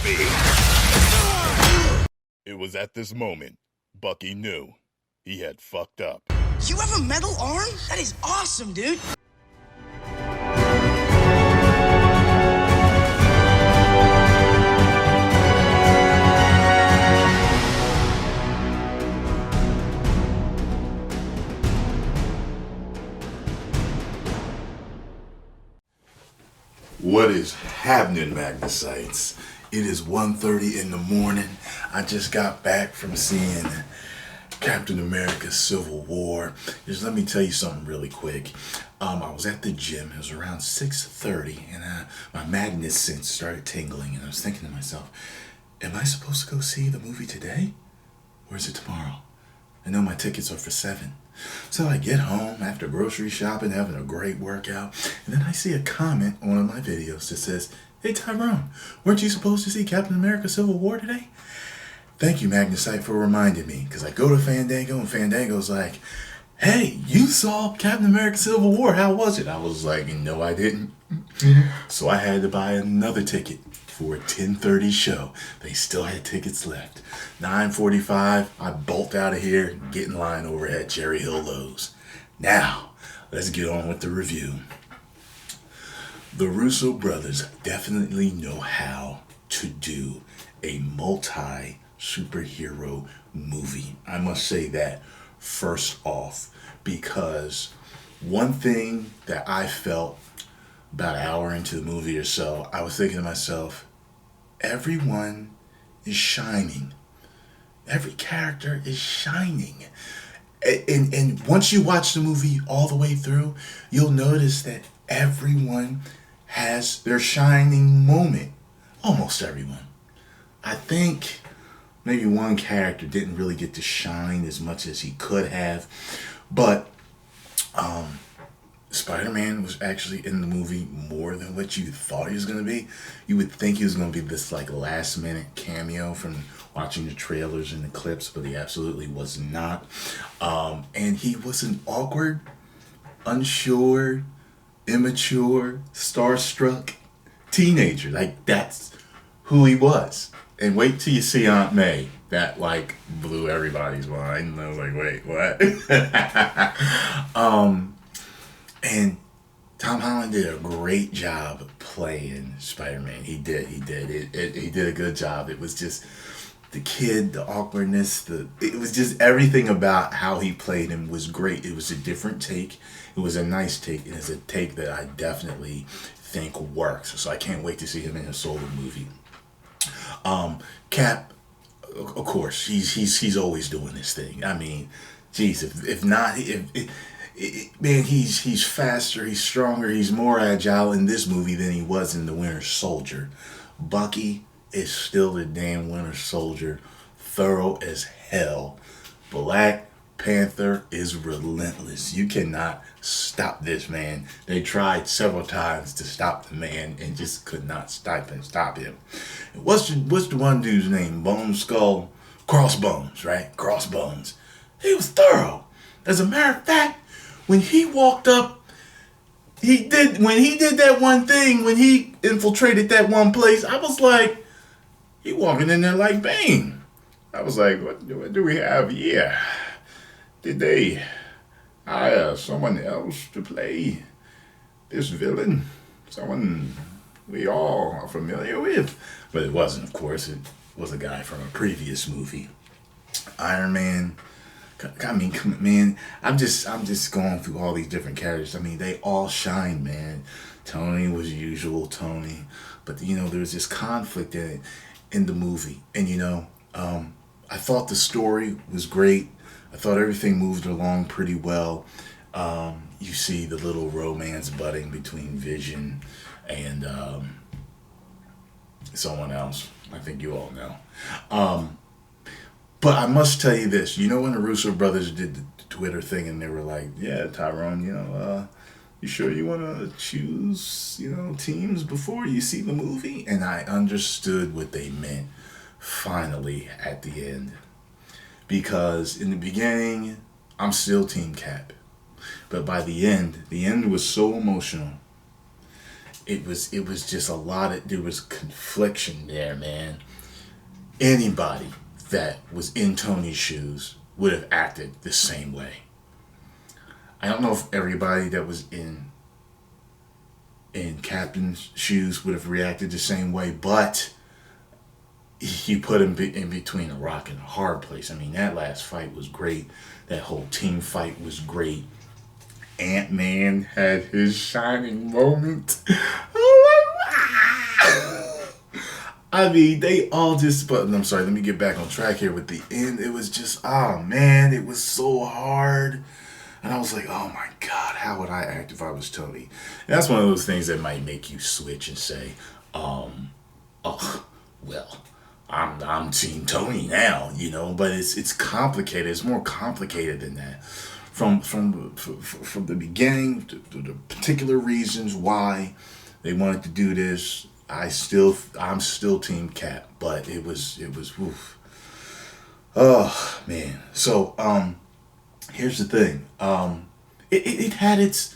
be. It was at this moment Bucky knew he had fucked up. You have a metal arm? That is awesome, dude. What is happening, Magnusites? It is 1:30 in the morning. I just got back from seeing Captain America Civil War. Just let me tell you something really quick. I was at the gym. It was around 6:30, and my Magnus sense started tingling, and I was thinking to myself, am I supposed to go see the movie today? Or is it tomorrow? I know my tickets are for 7. So I get home after grocery shopping, having a great workout, and then I see a comment on one of my videos that says, "Hey Tyrone, weren't you supposed to see Captain America Civil War today?" Thank you, Magnusite, for reminding me, because I go to Fandango, and Fandango's like, "Hey, you saw Captain America Civil War, how was it?" I was like, "No, I didn't." So I had to buy another ticket for a 10:30 show. They still had tickets left. 9:45, I bolt out of here, get in line over at Cherry Hill Lowe's. Now, let's get on with the review. The Russo brothers definitely know how to do a multi-superhero movie. I must say that first off, because one thing that I felt about an hour into the movie or so, I was thinking to myself, everyone is shining. Every character is shining. And once you watch the movie all the way through, you'll notice that everyone has their shining moment. Almost everyone. I think maybe one character didn't really get to shine as much as he could have, but Spider-Man was actually in the movie more than what you thought he was going to be. You would think he was going to be this like last minute cameo from watching the trailers and the clips, but he absolutely was not. And he was an awkward, unsure, immature, starstruck teenager. Like, that's who he was. And wait till you see Aunt May. That like blew everybody's mind. And I was like, wait, what? And Tom Holland did a great job playing Spider-Man. He did. He did a good job. It was just the kid, the awkwardness, it was just everything about how he played him was great. It was a different take. It was a nice take. It is a take that I definitely think works. So I can't wait to see him in a solo movie. Cap, of course, he's always doing this thing. I mean, geez, if not, man, he's faster, he's stronger, he's more agile in this movie than he was in The Winter Soldier. Bucky is still the damn Winter Soldier, thorough as hell. Black Panther is relentless. You cannot stop this man. They tried several times to stop the man and just could not stop him. What's the one dude's name? Bone Skull? Crossbones, right? Crossbones. He was thorough. As a matter of fact, when he walked up, when he did that one thing, when he infiltrated that one place, I was like, he walking in there like Bane. I was like, what do we have here? Did they hire someone else to play this villain? Someone we all are familiar with? But it wasn't, of course. It was a guy from a previous movie. Iron Man. I mean, man, I'm just going through all these different characters. I mean, they all shine, man. Tony was usual Tony, but there was this conflict in the movie, and I thought the story was great. I thought everything moved along pretty well. You see the little romance budding between Vision and someone else. I think you all know. But I must tell you this. When the Russo brothers did the Twitter thing and they were like, yeah, Tyrone, you sure you want to choose, teams before you see the movie? And I understood what they meant finally at the end. Because in the beginning, I'm still Team Cap. But by the end was so emotional. it was just a lot of, there was confliction there, man. Anybody that was in Tony's shoes would have acted the same way. I don't know if everybody that was in Captain's shoes would have reacted the same way, but he put him in between a rock and a hard place. I mean, that last fight was great. That whole team fight was great. Ant-Man had his shining moment. I mean, they all just, but I'm sorry, let me get back on track here with the end. It was just, oh man, it was so hard. And I was like, oh my God, how would I act if I was Tony? And that's one of those things that might make you switch and say, oh, well, I'm Team Tony now, you know, but it's complicated. It's more complicated than that. From the beginning, to the particular reasons why they wanted to do this, I'm still Team Cap, but it was woof. Oh man. So here's the thing. It had its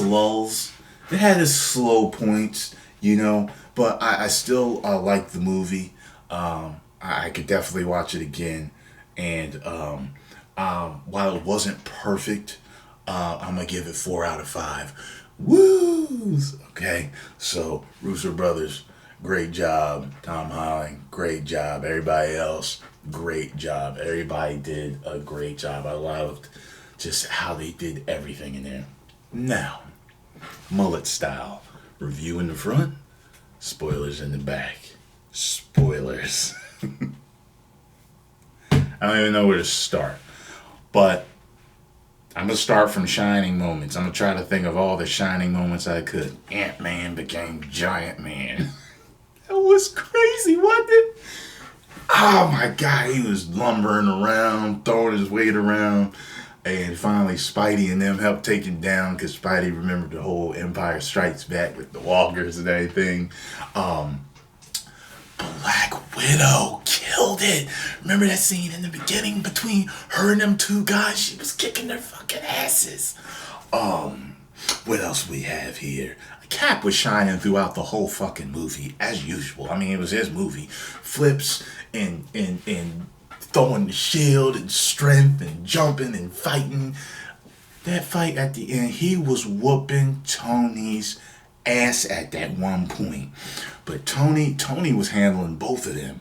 lulls. It had its slow points, you know, but I still like the movie. I could definitely watch it again, and while it wasn't perfect, I'm gonna give it 4 out of 5. Woos! Okay, so Russo Brothers, great job. Tom Holland, great job. Everybody else, great job. Everybody did a great job. I loved just how they did everything in there. Now, mullet style. Review in the front, spoilers in the back. Spoilers. I don't even know where to start. But I'm going to start from shining moments. I'm going to try to think of all the shining moments I could. Ant-Man became Giant Man. That was crazy, wasn't it? Oh my God, he was lumbering around, throwing his weight around. And finally, Spidey and them helped take him down because Spidey remembered the whole Empire Strikes Back with the walkers and everything. Black Widow killed it. Remember that scene in the beginning between her and them two guys? She was kicking their fucking asses. What else we have here? Cap was shining throughout the whole fucking movie as usual. I mean, it was his movie. Flips and throwing the shield and strength and jumping and fighting. That fight at the end, he was whooping Tony's ass at that one point. But Tony was handling both of them.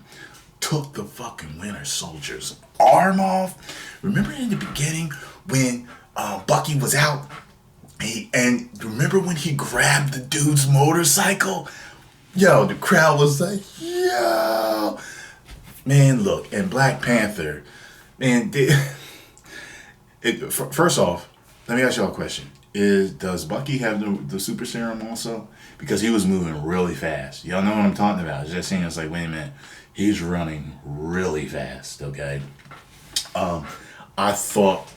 Took the fucking Winter Soldier's arm off. Remember in the beginning when Bucky was out? And remember when he grabbed the dude's motorcycle? Yo, the crowd was like, yo. Man, look, and Black Panther, man, first off, let me ask y'all a question. Does Bucky have the super serum also? Because he was moving really fast. Y'all know what I'm talking about. It's just saying, it's like, wait a minute. He's running really fast, okay? I thought,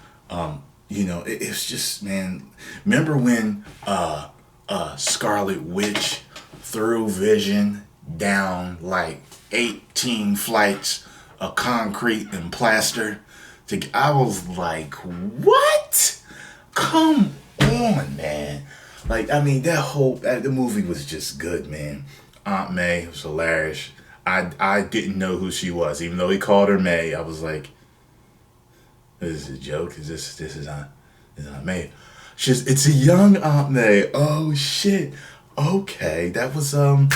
it's just, man, remember when Scarlet Witch threw Vision down like 18 flights of concrete and plaster? I was like, what? Come on, man. Like, I mean, the movie was just good, man. Aunt May was hilarious. I didn't know who she was. Even though he called her May, I was like, this is a joke? This is Aunt May? It's a young Aunt May. Oh, shit. Okay, that was, what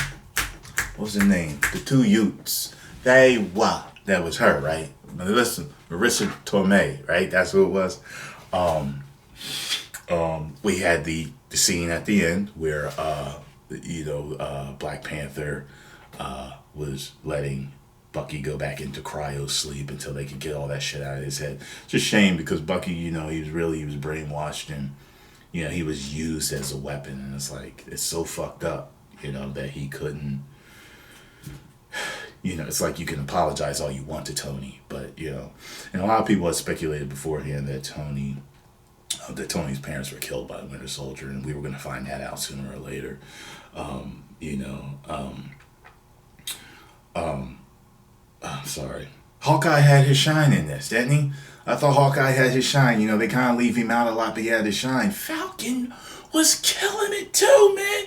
was her name? The two Utes. That was her, right? Listen, Marissa Tomei, right? That's who it was. We had the scene at the end where Black Panther was letting Bucky go back into cryo sleep until they could get all that shit out of his head. It's a shame because Bucky, he was brainwashed and he was used as a weapon, and it's like, it's so fucked up, that he couldn't. It's like you can apologize all you want to Tony, but and a lot of people had speculated beforehand that Tony's parents were killed by the Winter Soldier, and we were going to find that out sooner or later. I'm sorry. Hawkeye had his shine in this, didn't he? I thought Hawkeye had his shine. They kind of leave him out a lot, but he had his shine. Falcon was killing it too, man.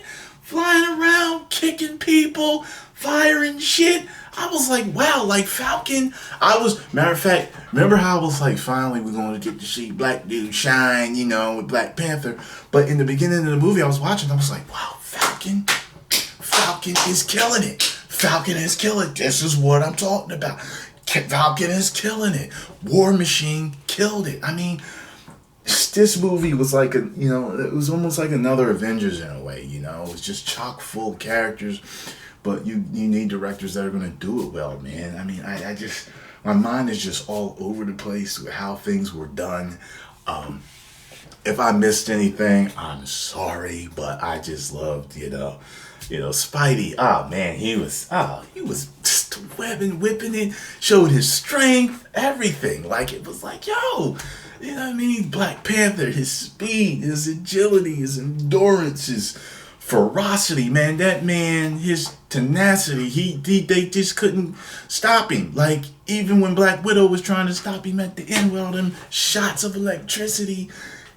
flying around, kicking people, firing shit. I was like, wow, like Falcon. Matter of fact, remember how I was like, finally we're going to get to see black dude shine, you know, with Black Panther. But in the beginning of the movie I was watching, I was like, wow, Falcon is killing it. Falcon is killing it. This is what I'm talking about. Falcon is killing it. War Machine killed it. I mean, this movie was like it was almost like another Avengers in a way, you know. It was just chock full of characters, but you need directors that are going to do it well, man. I mean, I just, my mind is just all over the place with how things were done. If I missed anything, I'm sorry, but I just loved, Spidey. Oh man, he was just whipping it, showed his strength, everything. Like, it was like, yo, you know what I mean? Black Panther, his speed, his agility, his endurance, his ferocity, man. That man, his tenacity, they just couldn't stop him. Like, even when Black Widow was trying to stop him at the end with all them shots of electricity,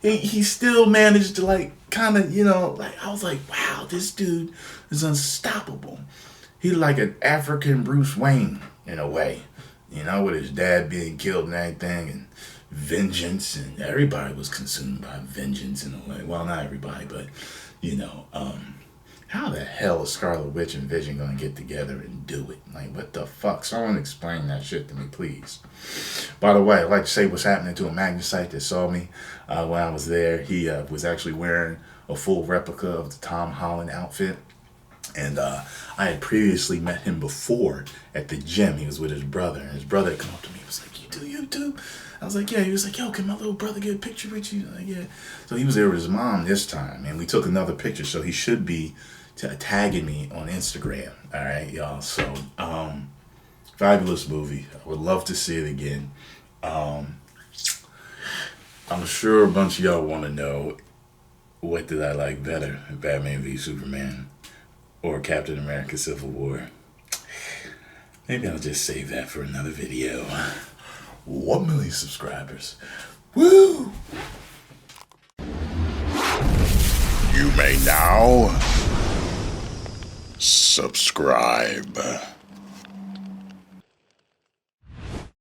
he still managed to, like, kind of, I was like, wow, this dude is unstoppable. He's like an African Bruce Wayne in a way, with his dad being killed and everything, and vengeance, and everybody was consumed by vengeance in a way. Well, not everybody, but, how the hell is Scarlet Witch and Vision going to get together and do it? Like, what the fuck? Someone explain that shit to me, please. By the way, I'd like to say what's happening to a Magnusite that saw me when I was there. He was actually wearing a full replica of the Tom Holland outfit. And I had previously met him before at the gym. He was with his brother. And his brother had come up to me. He was like, you do? I was like, yeah. He was like, yo, can my little brother get a picture with you? Like, yeah. So he was there with his mom this time. And we took another picture. So he should be tagging me on Instagram. All right, y'all. So, fabulous movie. I would love to see it again. I'm sure a bunch of y'all want to know, what did I like better, Batman v Superman or Captain America Civil War? Maybe I'll just save that for another video. 1 million subscribers. Woo! You may now subscribe.